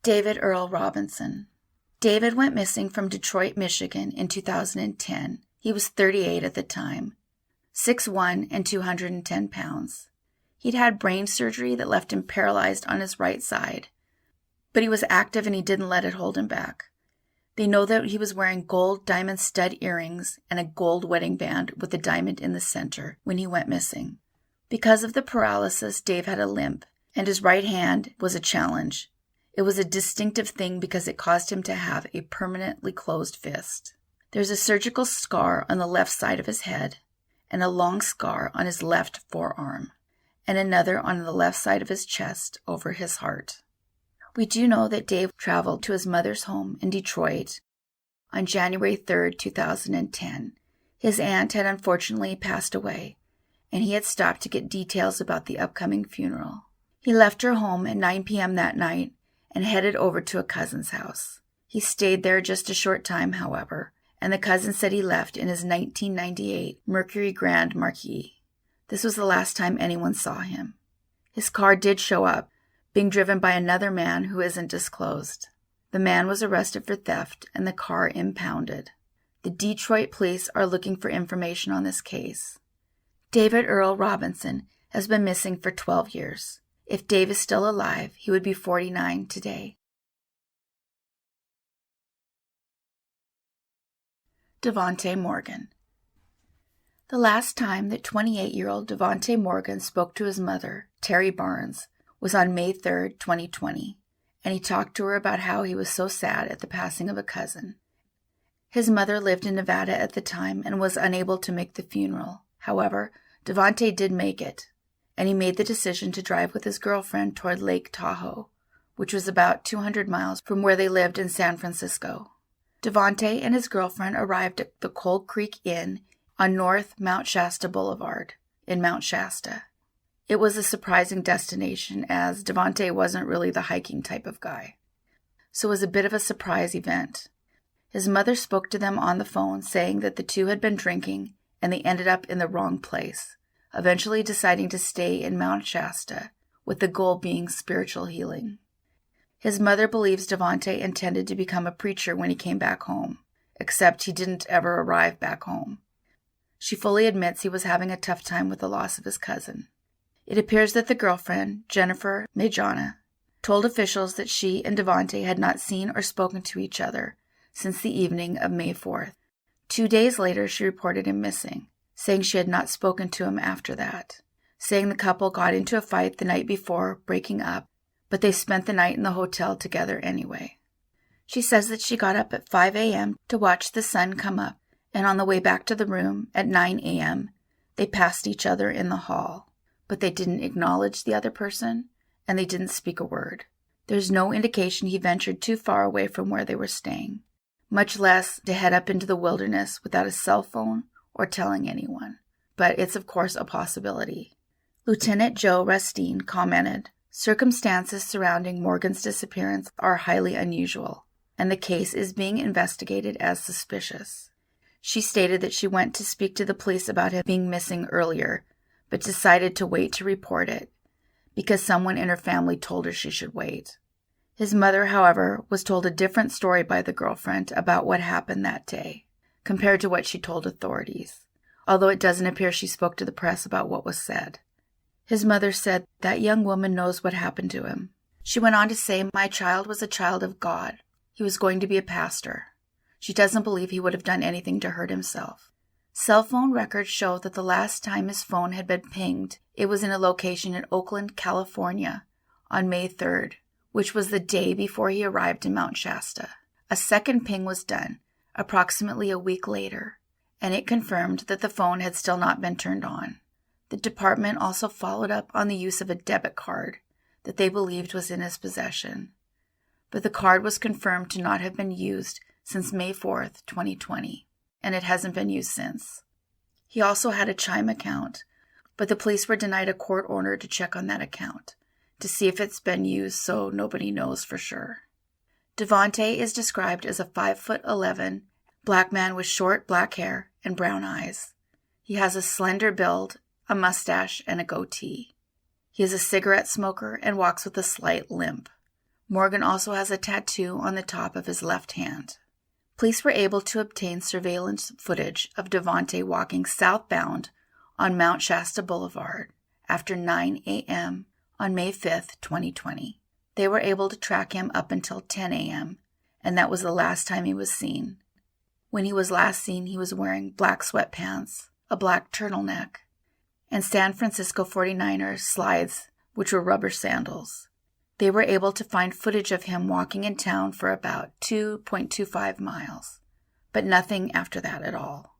David Earl Robinson. David went missing from Detroit, Michigan in 2010. He was 38 at the time, 6'1" and 210 pounds. He'd had brain surgery that left him paralyzed on his right side, but he was active and he didn't let it hold him back. They know that he was wearing gold diamond stud earrings and a gold wedding band with a diamond in the center when he went missing. Because of the paralysis, Dave had a limp, and his right hand was a challenge. It was a distinctive thing because it caused him to have a permanently closed fist. There's a surgical scar on the left side of his head, and a long scar on his left forearm, and another on the left side of his chest over his heart. We do know that Dave traveled to his mother's home in Detroit on January 3, 2010. His aunt had unfortunately passed away, and he had stopped to get details about the upcoming funeral. He left her home at 9 p.m. that night and headed over to a cousin's house. He stayed there just a short time, however, and the cousin said he left in his 1998 Mercury Grand Marquis. This was the last time anyone saw him. His car did show up, being driven by another man who isn't disclosed. The man was arrested for theft and the car impounded. The Detroit police are looking for information on this case. David Earl Robinson has been missing for 12 years. If Dave is still alive, he would be 49 today. Devontae Morgan. The last time that 28-year-old Devontae Morgan spoke to his mother, Terry Barnes, was on May 3, 2020, and he talked to her about how he was so sad at the passing of a cousin. His mother lived in Nevada at the time and was unable to make the funeral. However, Davohnte did make it, and he made the decision to drive with his girlfriend toward Lake Tahoe, which was about 200 miles from where they lived in San Francisco. Davohnte and his girlfriend arrived at the Cold Creek Inn on North Mount Shasta Boulevard in Mount Shasta. It was a surprising destination as Davohnte wasn't really the hiking type of guy, so it was a bit of a surprise event. His mother spoke to them on the phone saying that the two had been drinking and they ended up in the wrong place, eventually deciding to stay in Mount Shasta, with the goal being spiritual healing. His mother believes Davohnte intended to become a preacher when he came back home, except he didn't ever arrive back home. She fully admits he was having a tough time with the loss of his cousin. It appears that the girlfriend, Jennifer Majana, told officials that she and Davohnte had not seen or spoken to each other since the evening of May 4th. 2 days later, she reported him missing, saying she had not spoken to him after that, saying the couple got into a fight the night before breaking up, but they spent the night in the hotel together anyway. She says that she got up at 5 a.m. to watch the sun come up, and on the way back to the room at 9 a.m., they passed each other in the hall. But they didn't acknowledge the other person, and they didn't speak a word. There's no indication he ventured too far away from where they were staying, much less to head up into the wilderness without a cell phone or telling anyone. But it's of course a possibility. Lieutenant Joe Rustine commented, "Circumstances surrounding Morgan's disappearance are highly unusual, and the case is being investigated as suspicious." She stated that she went to speak to the police about him being missing earlier, but decided to wait to report it, because someone in her family told her she should wait. His mother, however, was told a different story by the girlfriend about what happened that day, compared to what she told authorities, although it doesn't appear she spoke to the press about what was said. His mother said, "That young woman knows what happened to him." She went on to say, "My child was a child of God. He was going to be a pastor. She doesn't believe he would have done anything to hurt himself." Cell phone records show that the last time his phone had been pinged, it was in a location in Oakland, California, on May 3rd, which was the day before he arrived in Mount Shasta. A second ping was done, approximately a week later, and it confirmed that the phone had still not been turned on. The department also followed up on the use of a debit card that they believed was in his possession, but the card was confirmed to not have been used since May 4th, 2020. And it hasn't been used since. He also had a Chime account, but the police were denied a court order to check on that account to see if it's been used, so nobody knows for sure. Davohnte is described as a 5'11" black man with short black hair and brown eyes. He has a slender build, a mustache, and a goatee. He is a cigarette smoker and walks with a slight limp. Morgan also has a tattoo on the top of his left hand. Police were able to obtain surveillance footage of Davohnte walking southbound on Mount Shasta Boulevard after 9 a.m. on May 5, 2020. They were able to track him up until 10 a.m., and that was the last time he was seen. When he was last seen, he was wearing black sweatpants, a black turtleneck, and San Francisco 49ers slides, which were rubber sandals. They were able to find footage of him walking in town for about 2.25 miles, but nothing after that at all.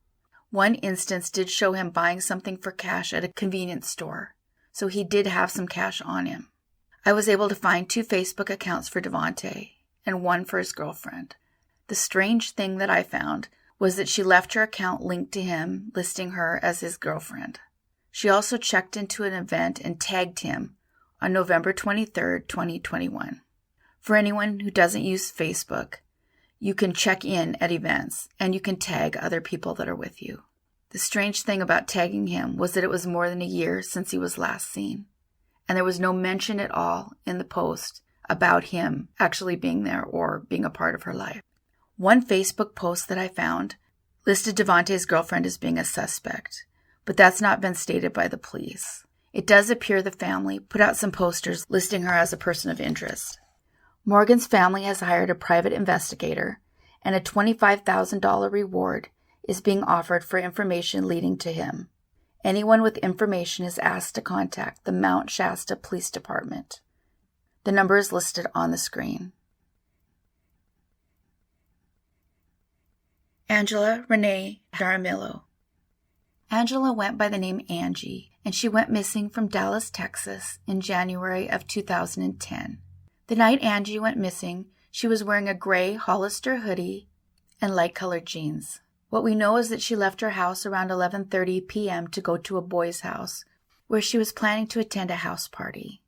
One instance did show him buying something for cash at a convenience store, so he did have some cash on him. I was able to find 2 Facebook accounts for Davohnte and one for his girlfriend. The strange thing that I found was that she left her account linked to him, listing her as his girlfriend. She also checked into an event and tagged him on November 23, 2021. For anyone who doesn't use Facebook, you can check in at events and you can tag other people that are with you. The strange thing about tagging him was that it was more than a year since he was last seen, and there was no mention at all in the post about him actually being there or being a part of her life. One Facebook post that I found listed Devontae's girlfriend as being a suspect, but that's not been stated by the police. It does appear the family put out some posters listing her as a person of interest. Morgan's family has hired a private investigator, and a $25,000 reward is being offered for information leading to him. Anyone with information is asked to contact the Mount Shasta Police Department. The number is listed on the screen. Angela Renee Jaramillo. Angela went by the name Angie, and she went missing from Dallas, Texas in January of 2010. The night Angie went missing, she was wearing a gray Hollister hoodie and light-colored jeans. What we know is that she left her house around 11:30 p.m. to go to a boy's house, where she was planning to attend a house party.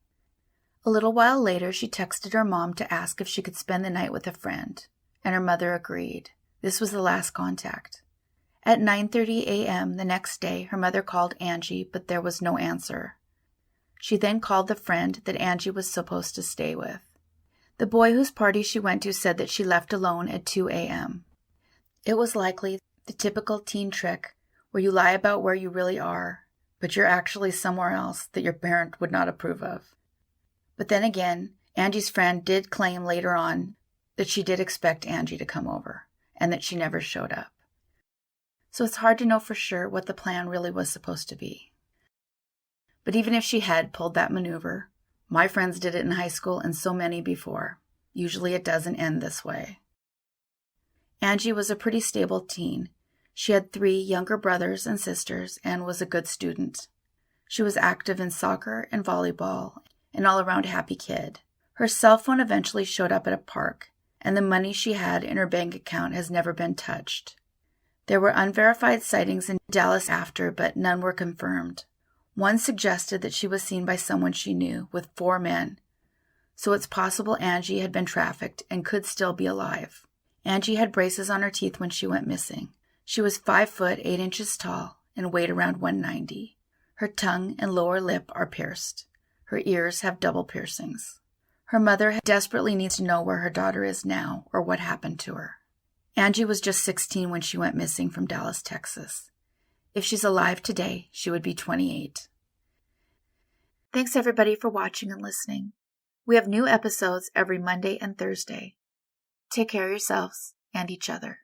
A little while later, she texted her mom to ask if she could spend the night with a friend, and her mother agreed. This was the last contact. At 9:30 a.m. the next day, her mother called Angie, but there was no answer. She then called the friend that Angie was supposed to stay with. The boy whose party she went to said that she left alone at 2 a.m. It was likely the typical teen trick where you lie about where you really are, but you're actually somewhere else that your parent would not approve of. But then again, Angie's friend did claim later on that she did expect Angie to come over, and that she never showed up. So it's hard to know for sure what the plan really was supposed to be. But even if she had pulled that maneuver, my friends did it in high school and so many before. Usually it doesn't end this way. Angie was a pretty stable teen. She had 3 younger brothers and sisters and was a good student. She was active in soccer and volleyball, an all-around happy kid. Her cell phone eventually showed up at a park, and the money she had in her bank account has never been touched. There were unverified sightings in Dallas after, but none were confirmed. One suggested that she was seen by someone she knew with 4 men, so it's possible Angie had been trafficked and could still be alive. Angie had braces on her teeth when she went missing. She was 5 foot 8 inches tall and weighed around 190. Her tongue and lower lip are pierced. Her ears have double piercings. Her mother desperately needs to know where her daughter is now or what happened to her. Angie was just 16 when she went missing from Dallas, Texas. If she's alive today, she would be 28. Thanks everybody for watching and listening. We have new episodes every Monday and Thursday. Take care of yourselves and each other.